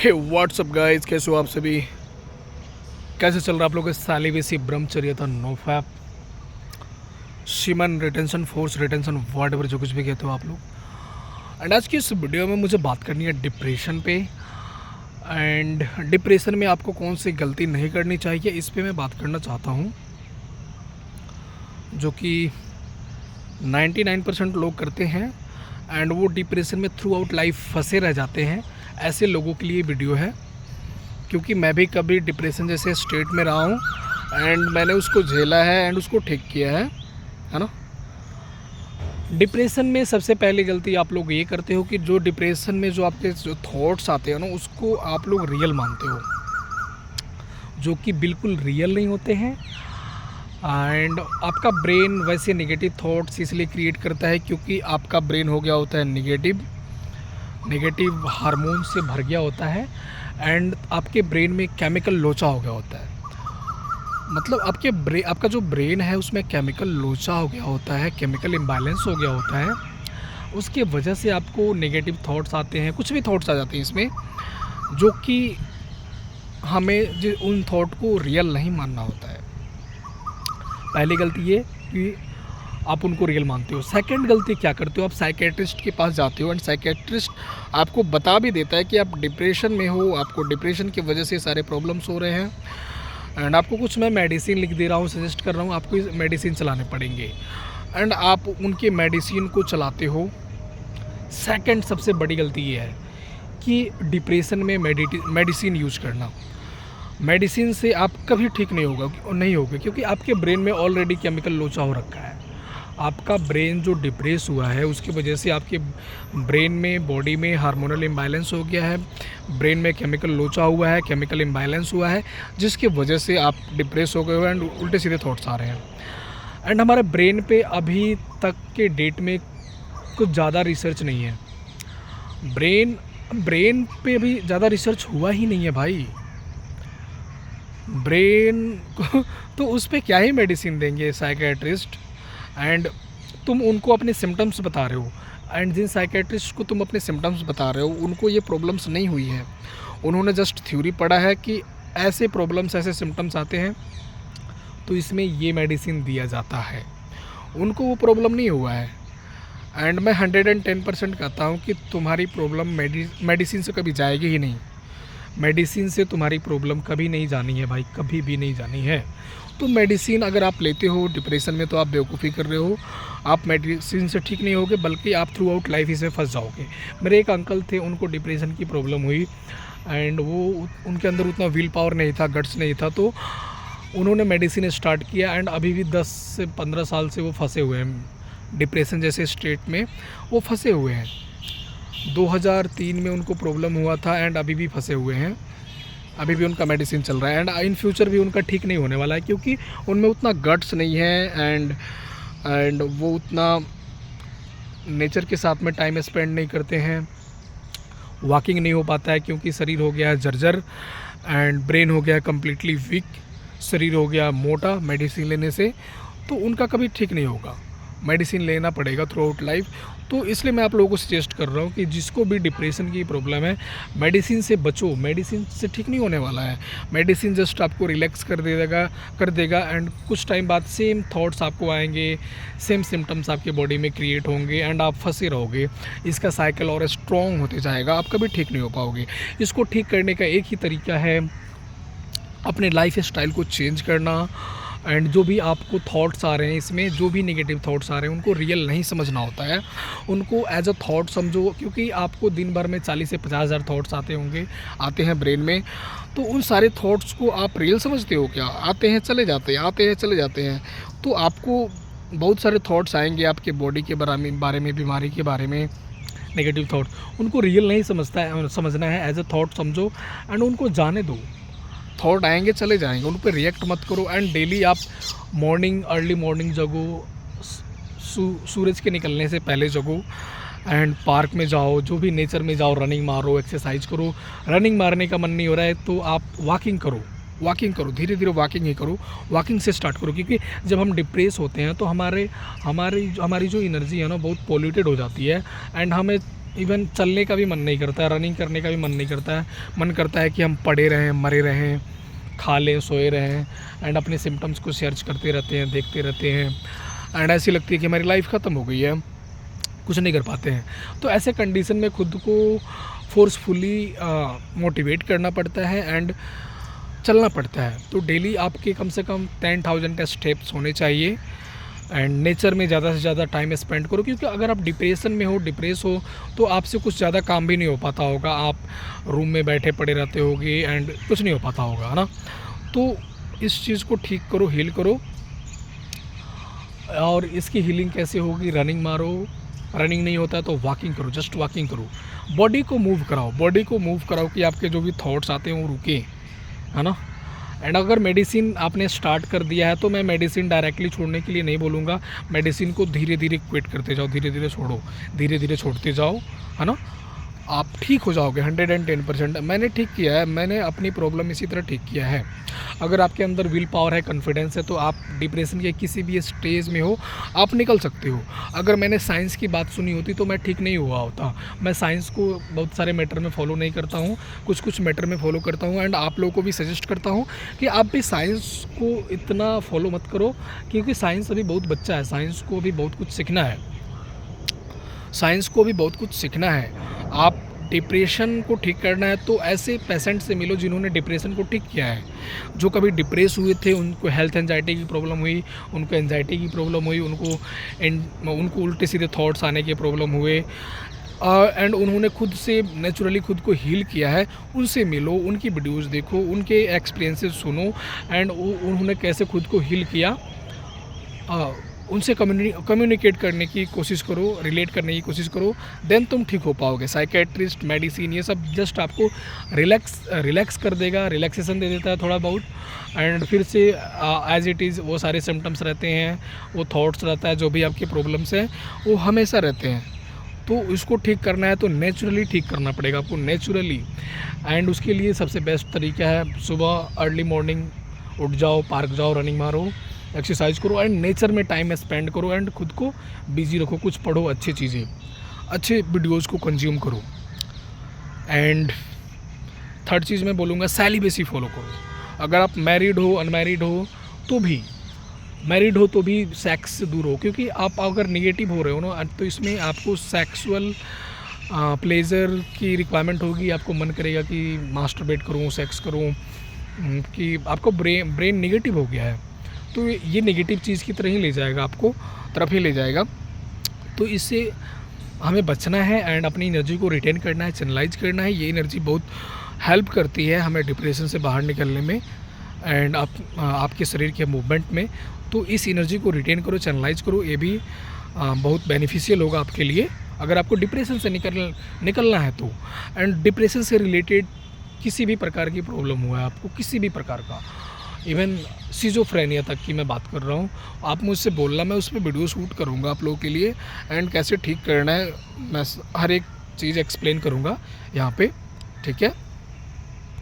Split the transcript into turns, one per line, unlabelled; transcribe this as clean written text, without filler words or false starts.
हे WhatsApp guys, कैसे हो आप सभी। कैसे चल रहा आप लोगों का सालिवेसी ब्रह्मचर्य था no fap semen retention force retention whatever जो कुछ भी कहते हो आप लोग। एंड आज की इस वीडियो में मुझे बात करनी है डिप्रेशन पे। एंड डिप्रेशन में आपको कौन सी गलती नहीं करनी चाहिए इस पे मैं बात करना चाहता हूँ, जो कि 99% लोग करते हैं एंड वो डिप्रेशन में थ्रू आउट लाइफ फंसे रह जाते हैं। ऐसे लोगों के लिए वीडियो है, क्योंकि मैं भी कभी डिप्रेशन जैसे स्टेट में रहा हूँ एंड मैंने उसको झेला है एंड उसको ठीक किया है ना। डिप्रेशन में सबसे पहली गलती आप लोग ये करते हो कि जो डिप्रेशन में जो आपके जो थॉट्स आते हैं ना, उसको आप लोग रियल मानते हो, जो कि बिल्कुल रियल नहीं होते हैं। एंड आपका ब्रेन वैसे नेगेटिव थॉट्स इसलिए क्रिएट करता है क्योंकि आपका ब्रेन हो गया होता है नेगेटिव हार्मोन से भर गया होता है एंड आपके ब्रेन में केमिकल लोचा हो गया होता है। मतलब आपका जो ब्रेन है उसमें केमिकल लोचा हो गया होता है, केमिकल इम्बैलेंस हो गया होता है। उसके वजह से आपको नेगेटिव थॉट्स आते हैं, कुछ भी थॉट्स आ जाते हैं इसमें, जो कि हमें जो उन थॉट को रियल नहीं मानना होता है। पहली गलती ये कि आप उनको रियल मानते हो। सेकंड गलती क्या करते हो, आप साइकेट्रिस्ट के पास जाते हो एंड साइकेट्रिस्ट आपको बता भी देता है कि आप डिप्रेशन में हो, आपको डिप्रेशन की वजह से सारे प्रॉब्लम्स हो रहे हैं एंड आपको कुछ मैं मेडिसिन लिख दे रहा हूँ, सजेस्ट कर रहा हूँ, आपको मेडिसिन चलाने पड़ेंगे एंड आप उनके मेडिसिन को चलाते हो। सेकंड सबसे बड़ी गलती ये है कि डिप्रेशन में मेडिसिन यूज करना। मेडिसिन से आप कभी ठीक नहीं होगा क्योंकि आपके ब्रेन में ऑलरेडी केमिकल लोचा हो रखा है। आपका ब्रेन जो डिप्रेस हुआ है उसकी वजह से आपके ब्रेन में, बॉडी में हार्मोनल इम्बैलेंस हो गया है, ब्रेन में केमिकल लोचा हुआ है, केमिकल इम्बैलेंस हुआ है, जिसकी वजह से आप डिप्रेस हो गए हो एंड उल्टे सीधे थॉट्स आ रहे हैं। एंड हमारे ब्रेन पे अभी तक के डेट में कुछ ज़्यादा रिसर्च नहीं है। ब्रेन पे भी ज़्यादा रिसर्च हुआ ही नहीं है भाई। ब्रेन को तो उस पर क्या ही मेडिसिन देंगे साइकेट्रिस्ट। एंड तुम उनको अपने सिम्टम्स बता रहे हो एंड जिन साइकेट्रिस्ट को तुम अपने सिम्टम्स बता रहे हो उनको ये प्रॉब्लम्स नहीं हुई है। उन्होंने जस्ट थ्योरी पढ़ा है कि ऐसे प्रॉब्लम्स, ऐसे सिम्टम्स आते हैं तो इसमें ये मेडिसिन दिया जाता है। उनको वो प्रॉब्लम नहीं हुआ है। एंड मैं 110% कहता हूँ कि तुम्हारी प्रॉब्लम मेडिसिन से कभी जाएगी ही नहीं। मेडिसिन से तुम्हारी प्रॉब्लम कभी नहीं जानी है भाई, कभी भी नहीं जानी है। तो मेडिसिन अगर आप लेते हो डिप्रेशन में तो आप बेवकूफ़ी कर रहे हो। आप मेडिसिन से ठीक नहीं होगे बल्कि आप थ्रू आउट लाइफ इसमें फंस जाओगे। मेरे एक अंकल थे, उनको डिप्रेशन की प्रॉब्लम हुई एंड वो उनके अंदर उतना विल पावर नहीं था, गट्स नहीं था, तो उन्होंने मेडिसिन स्टार्ट किया एंड अभी भी 10 से 15 साल से वो फंसे हुए हैं डिप्रेशन जैसे स्टेट में, वो फंसे हुए हैं। 2003 में उनको प्रॉब्लम हुआ था एंड अभी भी फंसे हुए हैं। अभी भी उनका मेडिसिन चल रहा है एंड इन फ्यूचर भी उनका ठीक नहीं होने वाला है, क्योंकि उनमें उतना गट्स नहीं है एंड वो उतना नेचर के साथ में टाइम स्पेंड नहीं करते हैं। वॉकिंग नहीं हो पाता है क्योंकि शरीर हो गया है जर्जर एंड ब्रेन हो गया है कम्प्लीटली वीक, शरीर हो गया मोटा मेडिसिन लेने से। तो उनका कभी ठीक नहीं होगा, मेडिसिन लेना पड़ेगा थ्रू आउट लाइफ। तो इसलिए मैं आप लोगों को सजेस्ट कर रहा हूँ कि जिसको भी डिप्रेशन की प्रॉब्लम है, मेडिसिन से बचो। मेडिसिन से ठीक नहीं होने वाला है। मेडिसिन जस्ट आपको रिलैक्स कर देगा एंड कुछ टाइम बाद सेम थॉट्स आपको आएंगे, सेम सिम्टम्स आपके बॉडी में क्रिएट होंगे एंड आप फंसे रहोगे। इसका साइकिल और स्ट्रॉन्ग होते जाएगा, आप कभी ठीक नहीं हो पाओगे। इसको ठीक करने का एक ही तरीका है, अपने लाइफ स्टाइल को चेंज करना। एंड जो भी आपको थॉट्स आ रहे हैं, इसमें जो भी नेगेटिव थॉट्स आ रहे हैं उनको रियल नहीं समझना होता है, उनको एज अ थॉट समझो। क्योंकि आपको दिन भर में 40 से 50 हज़ार थॉट्स आते हैं ब्रेन में। तो उन सारे थॉट्स को आप रियल समझते हो क्या? आते हैं चले जाते हैं। तो आपको बहुत सारे थॉट्स आएंगे आपके बॉडी के बारे में, बीमारी के बारे में, नेगेटिव थॉट। उनको रियल नहीं समझना है, एज अ थॉट समझो एंड उनको जाने दो। थॉट आएंगे चले जाएंगे, उन पर रिएक्ट मत करो। एंड डेली आप अर्ली मॉर्निंग जगो, सूरज के निकलने से पहले जगो एंड पार्क में जाओ, जो भी नेचर में जाओ, रनिंग मारो, एक्सरसाइज करो। रनिंग मारने का मन नहीं हो रहा है तो आप वॉकिंग करो, धीरे धीरे वॉकिंग ही करो, वॉकिंग से स्टार्ट करो। क्योंकि जब हम डिप्रेस होते हैं तो हमारी जो एनर्जी है ना बहुत पोल्यूटेड हो जाती है एंड हमें इवन चलने का भी मन नहीं करता है, रनिंग करने का भी मन नहीं करता है। मन करता है कि हम पड़े रहें, मरे रहें, खा लें, सोए रहें एंड अपने सिम्टम्स को सर्च करते रहते हैं, देखते रहते हैं एंड ऐसी लगती है कि हमारी लाइफ ख़त्म हो गई है, कुछ नहीं कर पाते हैं। तो ऐसे कंडीशन में खुद को फोर्सफुली मोटिवेट करना पड़ता है एंड चलना पड़ता है। तो डेली आपके कम से कम 10,000 का स्टेप्स होने चाहिए एंड नेचर में ज़्यादा से ज़्यादा टाइम स्पेंड करो, क्योंकि अगर आप डिप्रेशन में हो, डिप्रेस हो, तो आपसे कुछ ज़्यादा काम भी नहीं हो पाता होगा। आप रूम में बैठे पड़े रहते होगे एंड कुछ नहीं हो पाता होगा, है ना। तो इस चीज़ को ठीक करो, हील करो। और इसकी हीलिंग कैसे होगी? रनिंग मारो, रनिंग नहीं होता है तो वॉकिंग करो, जस्ट वॉकिंग करो, बॉडी को मूव कराओ, बॉडी को मूव कराओ कि आपके जो भी थॉट्स आते हैं वो रुके, है ना। एंड अगर मेडिसिन आपने स्टार्ट कर दिया है तो मैं मेडिसिन डायरेक्टली छोड़ने के लिए नहीं बोलूँगा। मेडिसिन को धीरे धीरे क्विट करते जाओ, धीरे धीरे छोड़ो, धीरे धीरे छोड़ते जाओ, है ना। आप ठीक हो जाओगे 110%। मैंने ठीक किया है, मैंने अपनी प्रॉब्लम इसी तरह ठीक किया है। अगर आपके अंदर विल पावर है, कॉन्फिडेंस है, तो आप डिप्रेशन के किसी भी स्टेज में हो, आप निकल सकते हो। अगर मैंने साइंस की बात सुनी होती तो मैं ठीक नहीं हुआ होता। मैं साइंस को बहुत सारे मैटर में फॉलो नहीं करता हूँ, कुछ कुछ मैटर में फॉलो करता हूँ एंड आप लोगों को भी सजेस्ट करता हूँ कि आप भी साइंस को इतना फॉलो मत करो, क्योंकि साइंस अभी बहुत बच्चा है, साइंस को भी बहुत कुछ सीखना है, साइंस को भी बहुत कुछ सीखना है। आप डिप्रेशन को ठीक करना है तो ऐसे पेशेंट से मिलो जिन्होंने डिप्रेशन को ठीक किया है। जो कभी डिप्रेस हुए थे, उनको हेल्थ एंजाइटी की प्रॉब्लम हुई, उनको एंजाइटी की प्रॉब्लम हुई, उनको उल्टे सीधे थॉट्स आने के प्रॉब्लम हुए एंड उन्होंने खुद से नेचुरली खुद को हील किया है, उनसे मिलो, उनकी वीडियोज़ देखो, उनके एक्सपीरियंसेस सुनो एंड उन्होंने कैसे खुद को हील किया, उनसे कम्युनिकेट करने की कोशिश करो, रिलेट करने की कोशिश करो, देन तुम ठीक हो पाओगे। साइकेट्रिस्ट, मेडिसिन, ये सब जस्ट आपको रिलैक्स कर देगा, रिलैक्सेशन दे देता है थोड़ा बहुत एंड फिर से एज इट इज़ वो सारे सिम्टम्स रहते हैं, वो थॉट्स रहता है, जो भी आपकी प्रॉब्लम्स हैं वो हमेशा रहते हैं। तो इसको ठीक करना है तो नेचुरली ठीक करना पड़ेगा आपको, नेचुरली। एंड उसके लिए सबसे बेस्ट तरीका है सुबह अर्ली मॉर्निंग उठ जाओ, पार्क जाओ, रनिंग मारो, एक्सरसाइज करो एंड नेचर में टाइम स्पेंड करो एंड खुद को बिजी रखो, कुछ पढ़ो, अच्छी चीज़ें, अच्छे वीडियोज़ को कंज्यूम करो। एंड थर्ड चीज़ मैं बोलूँगा सेलिबेसी फॉलो करो। अगर आप मैरिड हो, अनमैरिड हो तो भी, मैरिड हो तो भी सेक्स से दूर हो, क्योंकि आप अगर निगेटिव हो रहे हो ना तो इसमें आपको सेक्सुअल प्लेजर की रिक्वायरमेंट होगी, आपको मन करेगा कि मास्टरबेट करूँ, सेक्स करूँ, कि आपको ब्रेन निगेटिव हो गया है, तो ये नेगेटिव चीज़ की तरह ही ले जाएगा, आपको तरफ ही ले जाएगा। तो इससे हमें बचना है एंड अपनी एनर्जी को रिटेन करना है, चैनलाइज करना है। ये एनर्जी बहुत हेल्प करती है हमें डिप्रेशन से बाहर निकलने में एंड आपके शरीर के मूवमेंट में। तो इस एनर्जी को रिटेन करो, चैनलाइज करो, ये भी बहुत बेनिफिशियल होगा आपके लिए अगर आपको डिप्रेशन से निकलना है तो। एंड डिप्रेशन से रिलेटेड किसी भी प्रकार की प्रॉब्लम हुआ है आपको, किसी भी प्रकार का, इवन सिजोफ्रेनिया तक की मैं बात कर रहा हूँ, आप मुझसे बोलना, मैं उस पर वीडियो शूट करूँगा आप लोगों के लिए एंड कैसे ठीक करना है मैं हर एक चीज़ एक्सप्लेन करूँगा यहाँ पे, ठीक है।